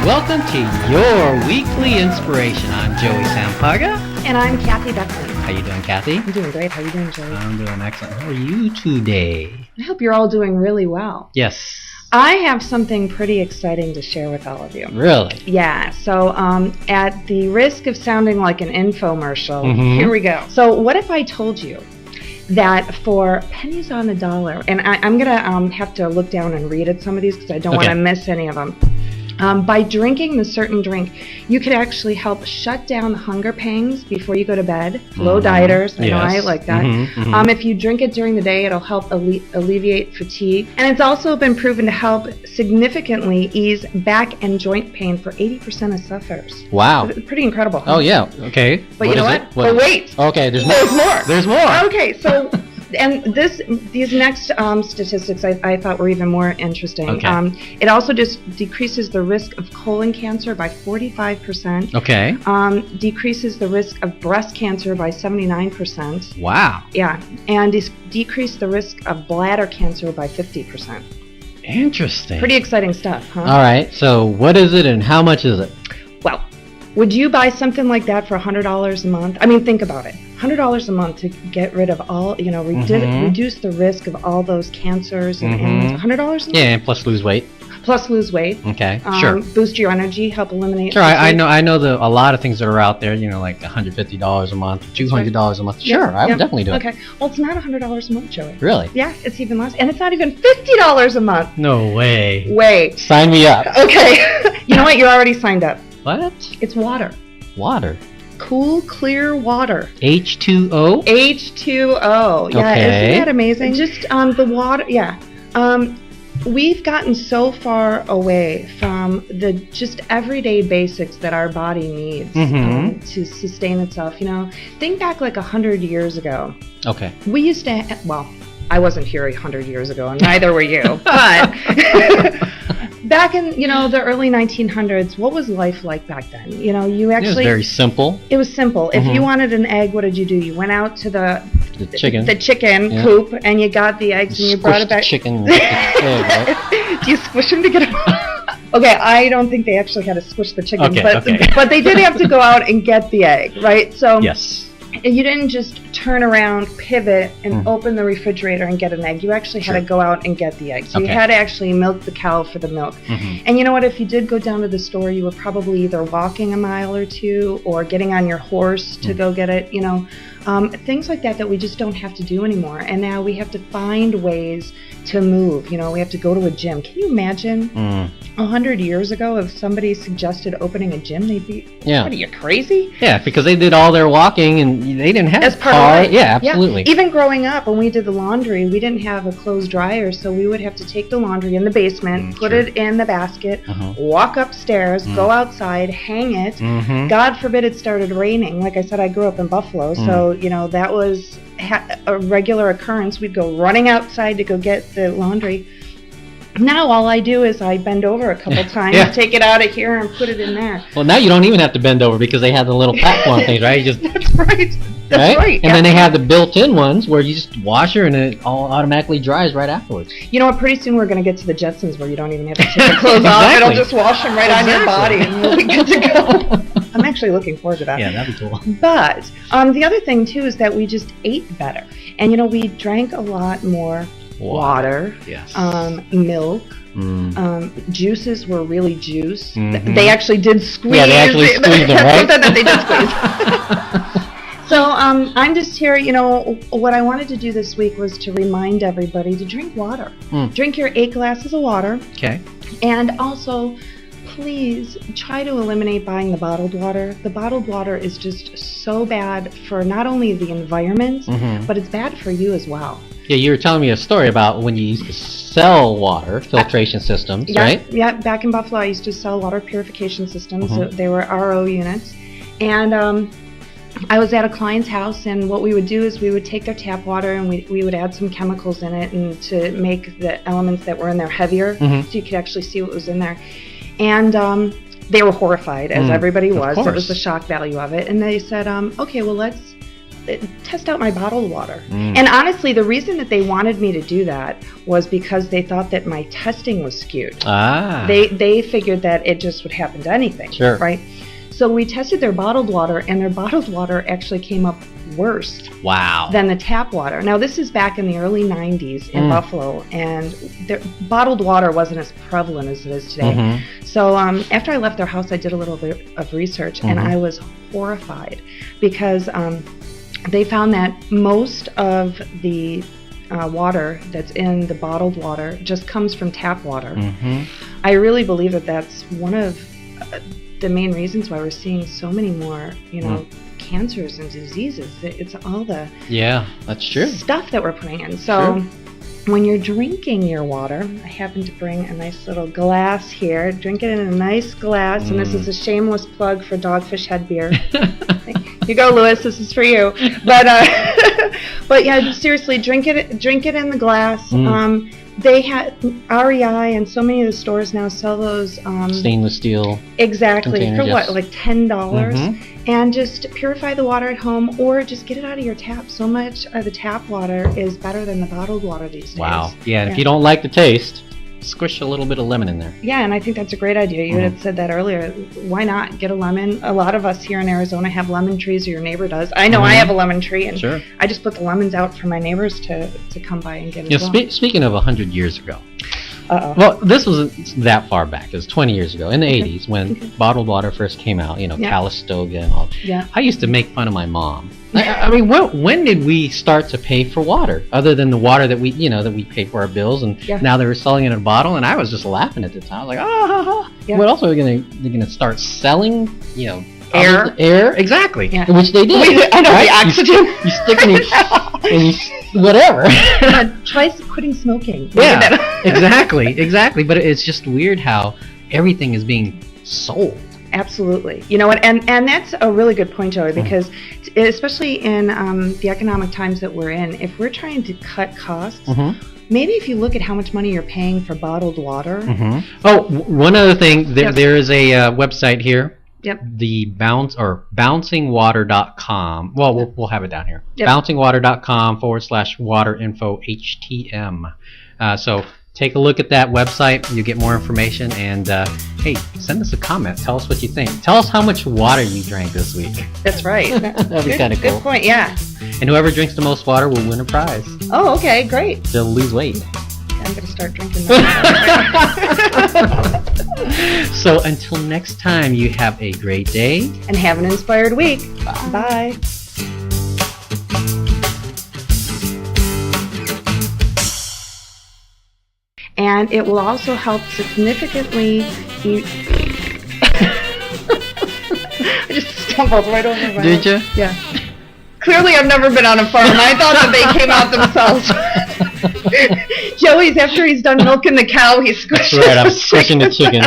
Welcome to your weekly inspiration. I'm Joey Sampaga. And I'm Kathy Beckman. How you doing, Kathy? I'm doing great. How are you doing, Joey? I'm doing excellent. How are you today? I hope you're all doing really well. Yes. I have something pretty exciting to share with all of you. Really? Yeah. So at the risk of sounding like an infomercial, here we go. So what if I told you that for pennies on the dollar, and I'm going to have to look down and read at some of these because I don't want to miss any of them. By drinking the certain drink, you could actually help shut down the hunger pangs before you go to bed. Low dieters, I know I like that. If you drink it during the day, it'll help alleviate fatigue. And it's also been proven to help significantly ease back and joint pain for 80% of sufferers. Wow. Pretty incredible. Oh, yeah. Okay. But you know what? But wait. Okay, there's more. There's more. Okay, so... And these next statistics I thought were even more interesting. Okay. It also just decreases the risk of colon cancer by 45%. Okay. Decreases the risk of breast cancer by 79%. Wow. Yeah, and decrease the risk of bladder cancer by 50%. Interesting. Pretty exciting stuff, huh? All right. So what is it and how much is it? Well, would you buy something like that for $100 a month? I mean, think about it. $100 a month to get rid of all, reduce the risk of all those cancers and $100 a month? Yeah, and plus lose weight. Plus lose weight. Okay, sure. Boost your energy, help eliminate. Sure, I know a lot of things that are out there, like $150 a month, $200 a month. Sure, I would definitely do it. Okay, well, it's not $100 a month, Joey. Really? Yeah, it's even less. And it's not even $50 a month. No way. Wait. Sign me up. Okay. You know what? You're already signed up. What? It's water. Water. Cool, clear water. H2O? H2O. Yeah, okay. Isn't that amazing? Just the water, yeah. We've gotten so far away from the just everyday basics that our body needs to sustain itself. Think back like 100 years ago. Okay. We used to, I wasn't here 100 years ago, and neither were you, but back in, the early 1900s, what was life like back then? You actually... It was very simple. It was simple. If you wanted an egg, what did you do? You went out to the chicken coop, and you got the eggs, and you brought it back. Chicken with the egg, right? Do you squish them to get them? Okay, I don't think they actually had to squish the chicken, okay. But they did have to go out and get the egg, right? So yes. You didn't just turn around, pivot, and open the refrigerator and get an egg. You actually had to go out and get the egg. So you had to actually milk the cow for the milk. And you know what? If you did go down to the store, you were probably either walking a mile or two or getting on your horse to go get it. Things like that we just don't have to do anymore. And now we have to find ways to move. We have to go to a gym. Can you imagine 100 years ago if somebody suggested opening a gym? They'd be, what are you, crazy? Yeah, because they did all their walking and they didn't have as part of life. Yeah, absolutely. Yeah. Even growing up, when we did the laundry, we didn't have a clothes dryer, so we would have to take the laundry in the basement, put it in the basket, walk upstairs, go outside, hang it. God forbid it started raining. Like I said, I grew up in Buffalo, so that was a regular occurrence. We'd go running outside to go get the laundry. Now all I do is I bend over a couple times, take it out of here, and put it in there. Well, now you don't even have to bend over because they have the little platform things, right? You just That's right. That's right. And then they have the built-in ones where you just wash her and it all automatically dries right afterwards. You know what? Pretty soon we're going to get to the Jetsons where you don't even have to take the clothes off. It'll just wash them right on your body, and we'll be good to go. I'm actually looking forward to that. Yeah, that'd be cool. But the other thing too is that we just ate better, and we drank a lot more water. Yes. Milk. Juices were really juice. They actually did squeeze. Yeah, they actually squeezed them, right? That they did squeeze. So I'm just here, what I wanted to do this week was to remind everybody to drink water. Drink your 8 glasses of water. Okay. And also, please try to eliminate buying the bottled water. The bottled water is just so bad for not only the environment, but it's bad for you as well. Yeah, you were telling me a story about when you used to sell water filtration systems, right? Yeah, back in Buffalo, I used to sell water purification systems. So they were RO units. And I was at a client's house, and what we would do is we would take their tap water and we would add some chemicals in it and to make the elements that were in there heavier, so you could actually see what was in there. And they were horrified, as everybody was. It was the shock value of it. And they said, okay, well, let's test out my bottled water. And honestly, the reason that they wanted me to do that was because they thought that my testing was skewed. They figured that it just would happen to anything, right? So we tested their bottled water, and their bottled water actually came up worse than the tap water. Now, this is back in the early 90s in Buffalo, and the bottled water wasn't as prevalent as it is today. So after I left their house, I did a little bit of research, and I was horrified because they found that most of the water that's in the bottled water just comes from tap water. I really believe that that's one of the main reasons why we're seeing so many more, cancers and diseases. It's all the that's true stuff that we're putting in. So when you're drinking your water, I happen to bring a nice little glass here. Drink it in a nice glass, and this is a shameless plug for Dogfish Head beer. Here you go, Lewis. This is for you. But but yeah, seriously, drink it in the glass. They had REI, and so many of the stores now sell those stainless steel. Exactly, for what, like $10? And just purify the water at home, or just get it out of your tap. So much of the tap water is better than the bottled water these days. Wow. Yeah, and if you don't like the taste, squish a little bit of lemon in there. Yeah, and I think that's a great idea. You had said that earlier. Why not get a lemon? A lot of us here in Arizona have lemon trees, or your neighbor does. I know I have a lemon tree, and I just put the lemons out for my neighbors to come by and get it. Speaking of 100 years ago, well, this wasn't that far back. It was 20 years ago, in the 80s, when bottled water first came out, Calistoga and all. I used to make fun of my mom. I mean, when did we start to pay for water, other than the water that we pay for our bills, and now they were selling it in a bottle, and I was just laughing at the time. I was like, what else are they're gonna start selling? Air, exactly, which they did. I know, right? The oxygen. You stick in whatever. Try quitting smoking. Yeah, exactly. But it's just weird how everything is being sold. Absolutely. You know what? And that's a really good point, Joey, because especially in the economic times that we're in, if we're trying to cut costs, maybe if you look at how much money you're paying for bottled water. Oh, one other thing. There is a website here. The bouncingwater.com. Well, we'll have it down here. bouncingwater.com/waterinfohtm. So take a look at that website. You get more information, and hey, send us a comment. Tell us what you think. Tell us how much water you drank this week. That's right. That'd be kind of cool. Good point. Yeah. And whoever drinks the most water will win a prize. Oh, okay, great. They'll lose weight. I'm going to start drinking that. So until next time, you have a great day. And have an inspired week. Bye. And it will also help significantly. I just stumbled right over my Did you? Yeah. Clearly, I've never been on a farm. I thought that they came out themselves. Joey's, after he's done milking the cow, he's squishing That's right, I'm squishing the chicken.